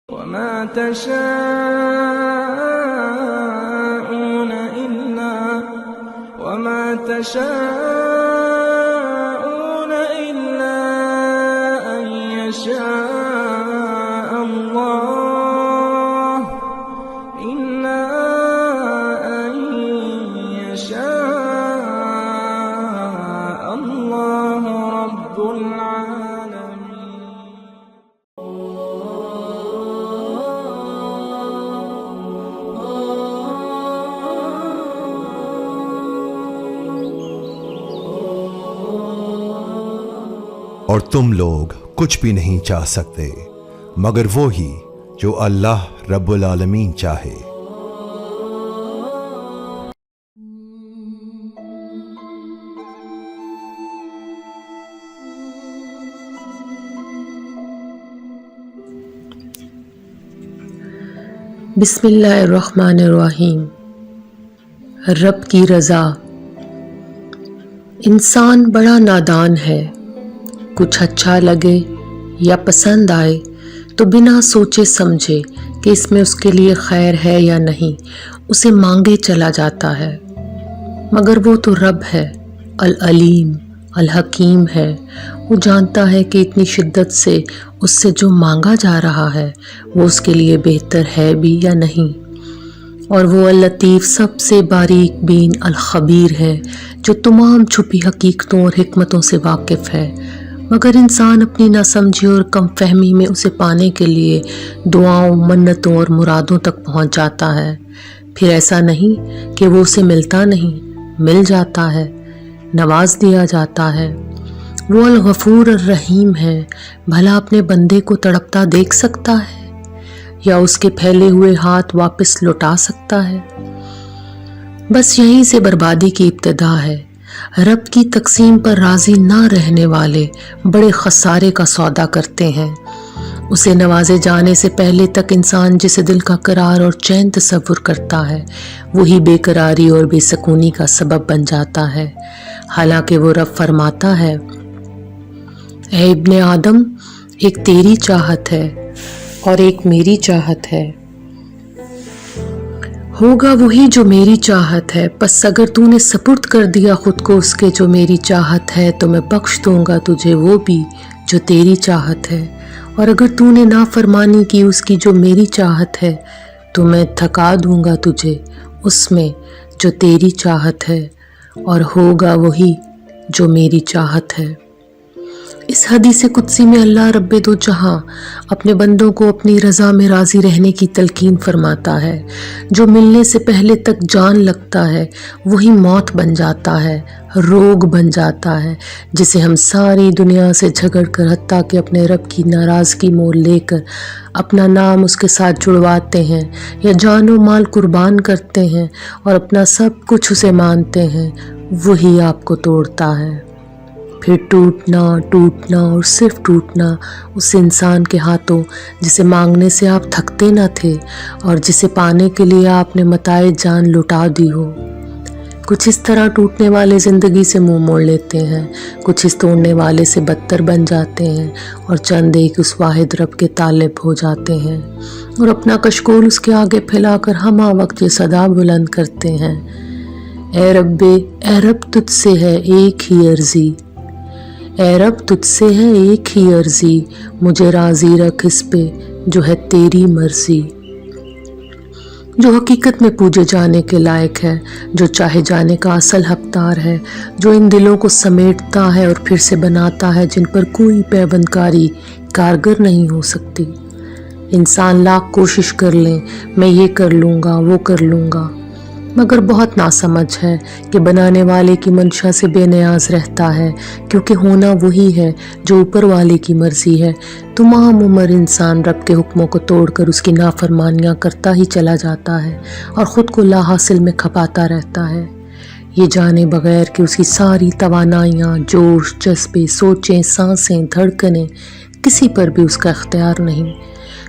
وما تشاءون إلا أن يشاء الله رب العالمين. اور تم لوگ کچھ بھی نہیں چاہ سکتے مگر وہی جو اللہ رب العالمین چاہے. بسم اللہ الرحمن الرحیم. رب کی رضا. انسان بڑا نادان ہے. کچھ اچھا لگے یا پسند آئے تو بنا سوچے سمجھے کہ اس میں اس کے لیے خیر ہے یا نہیں اسے مانگے چلا جاتا ہے. مگر وہ تو رب ہے، العلیم الحکیم ہے. وہ جانتا ہے کہ اتنی شدت سے اس سے جو مانگا جا رہا ہے وہ اس کے لیے بہتر ہے بھی یا نہیں. اور وہ اللطیف سب سے باریک بین الخبیر ہے جو تمام چھپی حقیقتوں اور حکمتوں سے واقف ہے. مگر انسان اپنی ناسمجھی اور کم فہمی میں اسے پانے کے لیے دعاؤں، منتوں اور مرادوں تک پہنچ جاتا ہے. پھر ایسا نہیں کہ وہ اسے ملتا نہیں، مل جاتا ہے، نواز دیا جاتا ہے. وہ الغفور الرحیم ہے. بھلا اپنے بندے کو تڑپتا دیکھ سکتا ہے یا اس کے پھیلے ہوئے ہاتھ واپس لوٹا سکتا ہے؟ بس یہیں سے بربادی کی ابتدا ہے. رب کی تقسیم پر راضی نہ رہنے والے بڑے خسارے کا سودا کرتے ہیں. اسے نوازے جانے سے پہلے تک انسان جسے دل کا قرار اور چین تصور کرتا ہے وہی بے قراری اور بے سکونی کا سبب بن جاتا ہے. حالانکہ وہ رب فرماتا ہے، اے ابن آدم، ایک تیری چاہت ہے اور ایک میری چاہت ہے. ہوگا وہی جو میری چاہت ہے. پس اگر تو نے سپرد کر دیا خود کو اس کے جو میری چاہت ہے تو میں بخش دوں گا تجھے وہ بھی جو تیری چاہت ہے. اور اگر تو نے نافرمانی کی اس کی جو میری چاہت ہے تو میں تھکا دوں گا تجھے اس میں جو تیری چاہت ہے. اور ہوگا وہی جو میری چاہت ہے. اس حدیث قدسی میں اللہ رب دو جہاں اپنے بندوں کو اپنی رضا میں راضی رہنے کی تلقین فرماتا ہے. جو ملنے سے پہلے تک جان لگتا ہے وہی موت بن جاتا ہے، روگ بن جاتا ہے، جسے ہم ساری دنیا سے جھگڑ کر حتیٰ کہ اپنے رب کی ناراضگی مول لے کر اپنا نام اس کے ساتھ جڑواتے ہیں یا جان و مال قربان کرتے ہیں اور اپنا سب کچھ اسے مانتے ہیں، وہی آپ کو توڑتا ہے. پھر ٹوٹنا اور صرف ٹوٹنا اس انسان کے ہاتھوں جسے مانگنے سے آپ تھکتے نہ تھے اور جسے پانے کے لیے آپ نے متاع جان لٹا دی ہو. کچھ اس طرح ٹوٹنے والے زندگی سے منہ موڑ لیتے ہیں، کچھ اس توڑنے والے سے بدتر بن جاتے ہیں اور چند ایک اس واحد رب کے طالب ہو جاتے ہیں اور اپنا کشکول اس کے آگے پھیلا کر ہمہ وقت یہ صدا بلند کرتے ہیں، اے رب تجھ سے ہے ایک ہی عرضی، اے رب تجھ سے ہے ایک ہی عرضی، مجھے راضی رکھ اس پہ جو ہے تیری مرضی. جو حقیقت میں پوجے جانے کے لائق ہے، جو چاہے جانے کا اصل حقدار ہے، جو ان دلوں کو سمیٹتا ہے اور پھر سے بناتا ہے جن پر کوئی پیوند کاری کارگر نہیں ہو سکتی. انسان لاکھ کوشش کر لیں، میں یہ کر لوں گا وہ کر لوں گا، مگر بہت ناسمجھ ہے کہ بنانے والے کی منشا سے بے نیاز رہتا ہے، کیونکہ ہونا وہی ہے جو اوپر والے کی مرضی ہے. تمام عمر انسان رب کے حکموں کو توڑ کر اس کی نافرمانیاں کرتا ہی چلا جاتا ہے اور خود کو لا حاصل میں کھپاتا رہتا ہے، یہ جانے بغیر کہ اس کی ساری توانائیاں، جوش، جذبے، سوچیں، سانسیں، دھڑکنیں کسی پر بھی اس کا اختیار نہیں.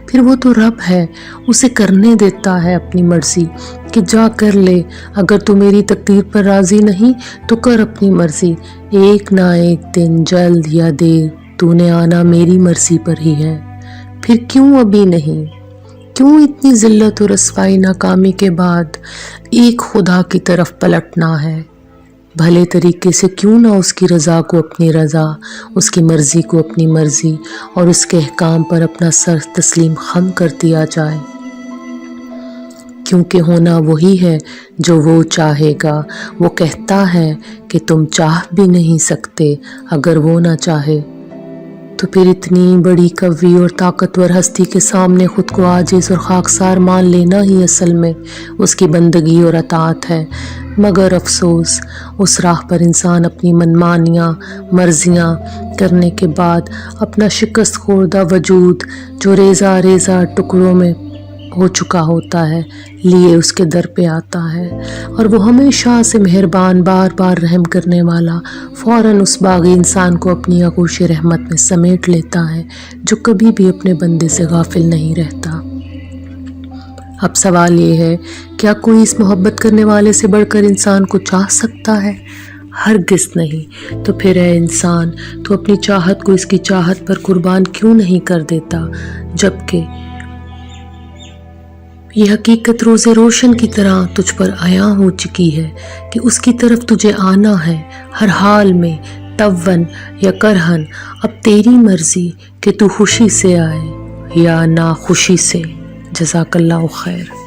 پھر وہ تو رب ہے، اسے کرنے دیتا ہے اپنی مرضی کہ جا کر لے، اگر تو میری تقدیر پر راضی نہیں تو کر اپنی مرضی، ایک نہ ایک دن جلد یا دیر تو نے آنا میری مرضی پر ہی ہے. پھر کیوں ابھی نہیں؟ کیوں اتنی ذلت و رسوائی ناکامی کے بعد ایک خدا کی طرف پلٹنا ہے؟ بھلے طریقے سے کیوں نہ اس کی رضا کو اپنی رضا، اس کی مرضی کو اپنی مرضی اور اس کے احکام پر اپنا سر تسلیم خم کر دیا جائے، کیونکہ ہونا وہی ہے جو وہ چاہے گا۔ وہ کہتا ہے کہ تم چاہ بھی نہیں سکتے اگر وہ نہ چاہے۔ تو پھر اتنی بڑی قوی اور طاقتور ہستی کے سامنے خود کو عاجز اور خاکسار مان لینا ہی اصل میں اس کی بندگی اور اطاعت ہے۔ مگر افسوس، اس راہ پر انسان اپنی منمانیاں مرضیاں کرنے کے بعد اپنا شکست خوردہ وجود جو ریزہ ریزہ ٹکڑوں میں ہو چکا ہوتا ہے لیے اس کے در پہ آتا ہے، اور وہ ہمیشہ سے مہربان بار بار رحم کرنے والا فوراً اس باغی انسان کو اپنی آغوش رحمت میں سمیٹ لیتا ہے جو کبھی بھی اپنے بندے سے غافل نہیں رہتا۔ اب سوال یہ ہے، کیا کوئی اس محبت کرنے والے سے بڑھ کر انسان کو چاہ سکتا ہے؟ ہرگز نہیں۔ تو پھر اے انسان، تو اپنی چاہت کو اس کی چاہت پر قربان کیوں نہیں کر دیتا، جبکہ یہ حقیقت روز روشن کی طرح تجھ پر عیاں ہو چکی ہے کہ اس کی طرف تجھے آنا ہے ہر حال میں، طوًا یا کرہن۔ اب تیری مرضی کہ تو خوشی سے آئے یا ناخوشی سے۔ جزاک اللہ خیر۔